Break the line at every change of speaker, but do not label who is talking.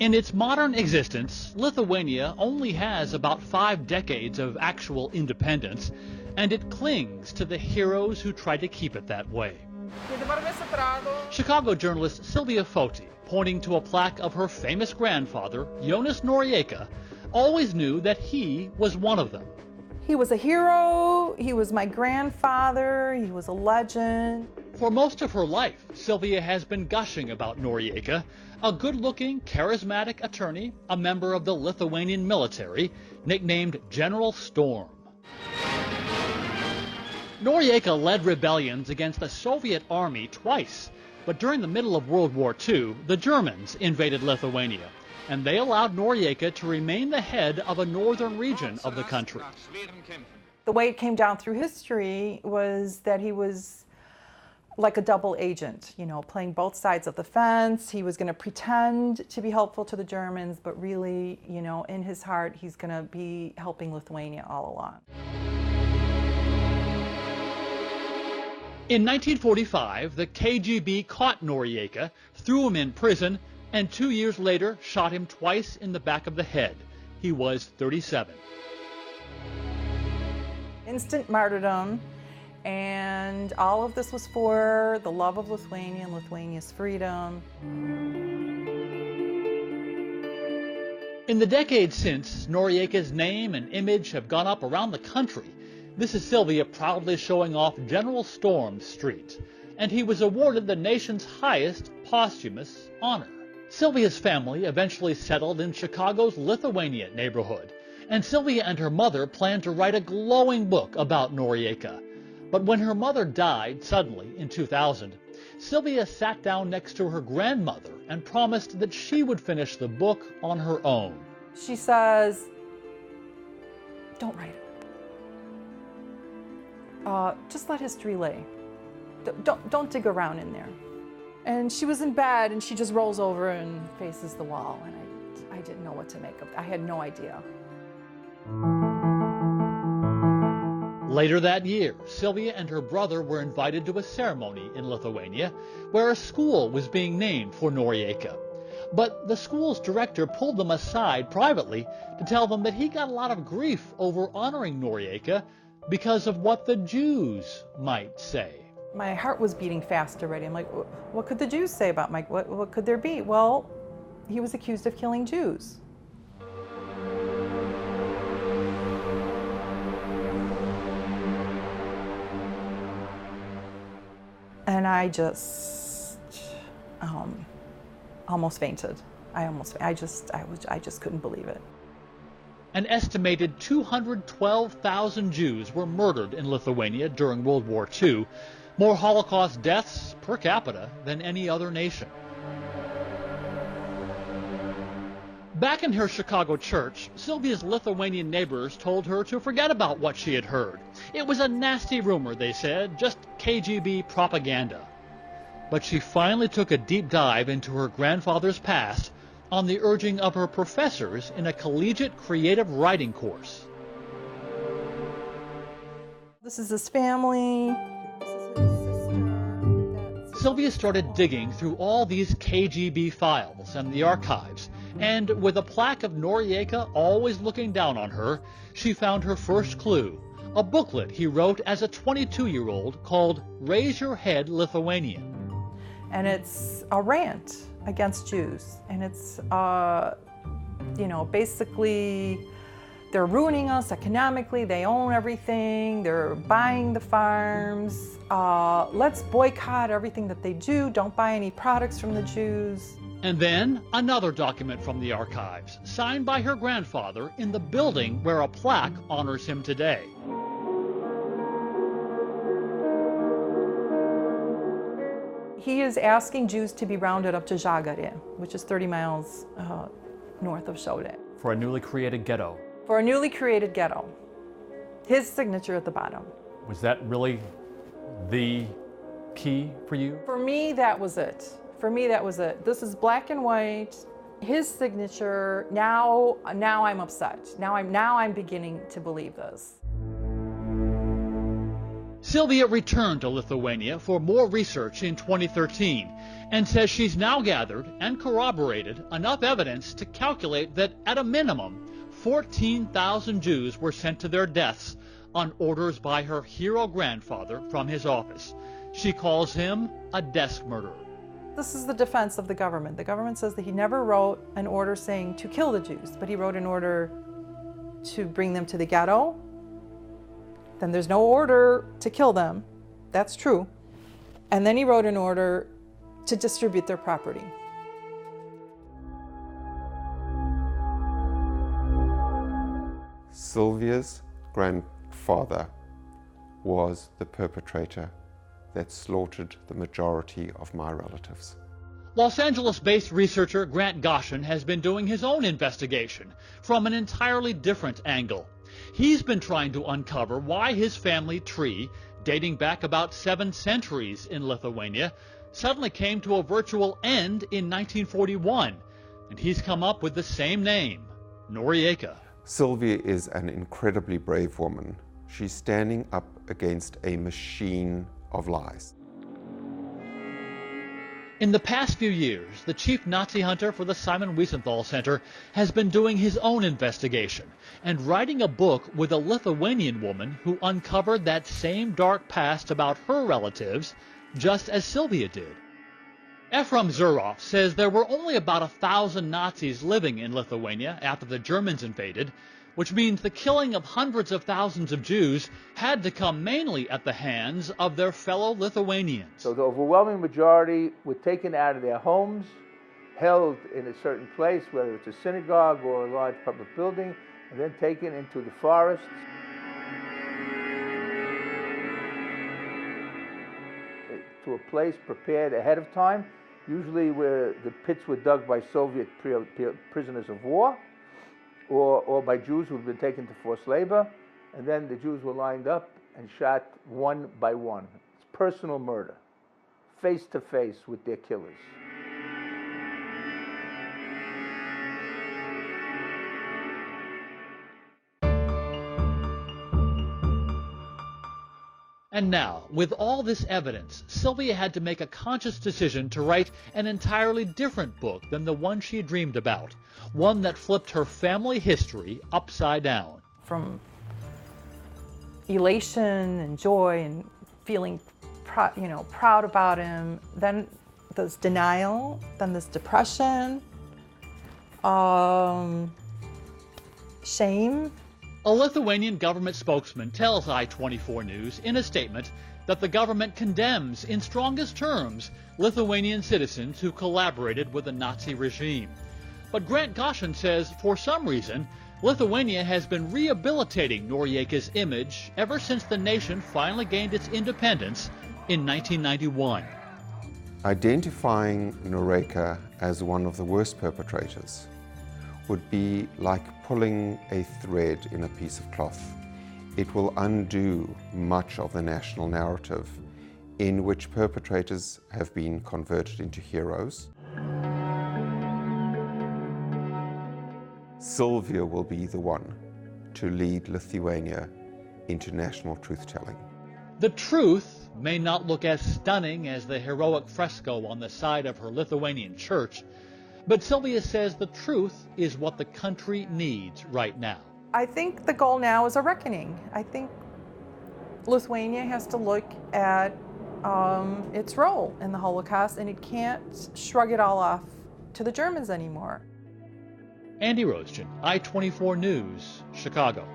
In its modern existence, Lithuania only has about 5 decades of actual independence, and it clings to the heroes who tried to keep it that way. Chicago journalist Sylvia Foti, pointing to a plaque of her famous grandfather, Jonas Norieka, always knew that he was one of them.
He was a hero, he was my grandfather, he was a legend.
For most of her life, Sylvia has been gushing about Norieka, a good-looking, charismatic attorney, a member of the Lithuanian military, nicknamed General Storm. Norieka led rebellions against the Soviet army twice, but during the middle of World War II, the Germans invaded Lithuania, and they allowed Norieka to remain the head of a northern region of the country.
The way it came down through history was that he was like a double agent, you know, playing both sides of the fence. He was going to pretend to be helpful to the Germans, but really, you know, in his heart, he's going to be helping Lithuania all along.
In 1945, the KGB caught Norieka, threw him in prison, and 2 years later shot him twice in the back of the head. He was 37.
Instant martyrdom, and all of this was for the love of Lithuania and Lithuania's freedom.
In the decades since, Norieka's name and image have gone up around the country. This is Sylvia proudly showing off General Storm's street, and he was awarded the nation's highest posthumous honor. Sylvia's family eventually settled in Chicago's Lithuania neighborhood, and Sylvia and her mother planned to write a glowing book about Norieka. But when her mother died suddenly in 2000, Sylvia sat down next to her grandmother and promised that she would finish the book on her own.
She says, "Don't write it. Just let history lay. Don't dig around in there." And she was in bed, and she just rolls over and faces the wall, and I didn't know what to make of it. I had no idea.
Later that year, Sylvia and her brother were invited to a ceremony in Lithuania where a school was being named for Norieka. But the school's director pulled them aside privately to tell them that he got a lot of grief over honoring Norieka because of what the Jews might say.
My heart was beating fast already. I'm like, what could the Jews say about Mike? What could there be? Well, he was accused of killing Jews. And I just almost fainted. I just couldn't believe it.
An estimated 212,000 Jews were murdered in Lithuania during World War II, more Holocaust deaths per capita than any other nation. Back in her Chicago church, Sylvia's Lithuanian neighbors told her to forget about what she had heard. It was a nasty rumor, they said, just KGB propaganda. But she finally took a deep dive into her grandfather's past on the urging of her professors in a collegiate creative writing course.
This is his family. This is his sister.
Sylvia started digging through all these KGB files and the archives, and with a plaque of Norieka always looking down on her, she found her first clue, a booklet he wrote as a 22-year-old called Raise Your Head, Lithuanian.
And it's a rant against Jews. And it's, basically they're ruining us economically. They own everything. They're buying the farms. Let's boycott everything that they do. Don't buy any products from the Jews.
And then another document from the archives, signed by her grandfather in the building where a plaque honors him today.
He is asking Jews to be rounded up to Żagarie, which is 30 miles north of Šaudė.
For a newly created ghetto.
For a newly created ghetto. His signature at the bottom.
Was that really the key for you?
For me, that was it. For me, that was it. This is black and white. His signature. Now I'm upset. Now I'm beginning to believe this.
Sylvia returned to Lithuania for more research in 2013 and says she's now gathered and corroborated enough evidence to calculate that at a minimum 14,000 Jews were sent to their deaths on orders by her hero grandfather from his office. She calls him a desk murderer.
This is the defense of the government. The government says that he never wrote an order saying to kill the Jews, but he wrote an order to bring them to the ghetto. Then there's no order to kill them. That's true. And then he wrote an order to distribute their property.
Sylvia's grandfather was the perpetrator that slaughtered the majority of my relatives.
Los Angeles-based researcher Grant Goshen has been doing his own investigation from an entirely different angle. He's been trying to uncover why his family tree, dating back about 7 centuries in Lithuania, suddenly came to a virtual end in 1941, and he's come up with the same name, Norieka.
Sylvia is an incredibly brave woman. She's standing up against a machine of lies.
In the past few years, the chief Nazi hunter for the Simon Wiesenthal Center has been doing his own investigation and writing a book with a Lithuanian woman who uncovered that same dark past about her relatives, just as Sylvia did. Ephraim Zurov says there were only about 1,000 Nazis living in Lithuania after the Germans invaded, which means the killing of hundreds of thousands of Jews had to come mainly at the hands of their fellow Lithuanians.
So the overwhelming majority were taken out of their homes, held in a certain place, whether it's a synagogue or a large public building, and then taken into the forests. To a place prepared ahead of time, usually where the pits were dug by Soviet prisoners of war, or by Jews who had been taken to forced labor, and then the Jews were lined up and shot one by one. It's personal murder, face to face with their killers.
And now, with all this evidence, Sylvia had to make a conscious decision to write an entirely different book than the one she dreamed about, one that flipped her family history upside down.
From elation and joy and feeling proud about him, then there's denial, then there's depression, shame.
A Lithuanian government spokesman tells I-24 News in a statement that the government condemns in strongest terms Lithuanian citizens who collaborated with the Nazi regime. But Grant Goshen says for some reason, Lithuania has been rehabilitating Norieka's image ever since the nation finally gained its independence in 1991.
Identifying Norieka as one of the worst perpetrators would be like pulling a thread in a piece of cloth. It will undo much of the national narrative in which perpetrators have been converted into heroes. Sylvia will be the one to lead Lithuania into national truth-telling.
The truth may not look as stunning as the heroic fresco on the side of her Lithuanian church, but Sylvia says the truth is what the country needs right now.
I think the goal now is a reckoning. I think Lithuania has to look at its role in the Holocaust, and it can't shrug it all off to the Germans anymore.
Andy Roesgen, I-24 News, Chicago.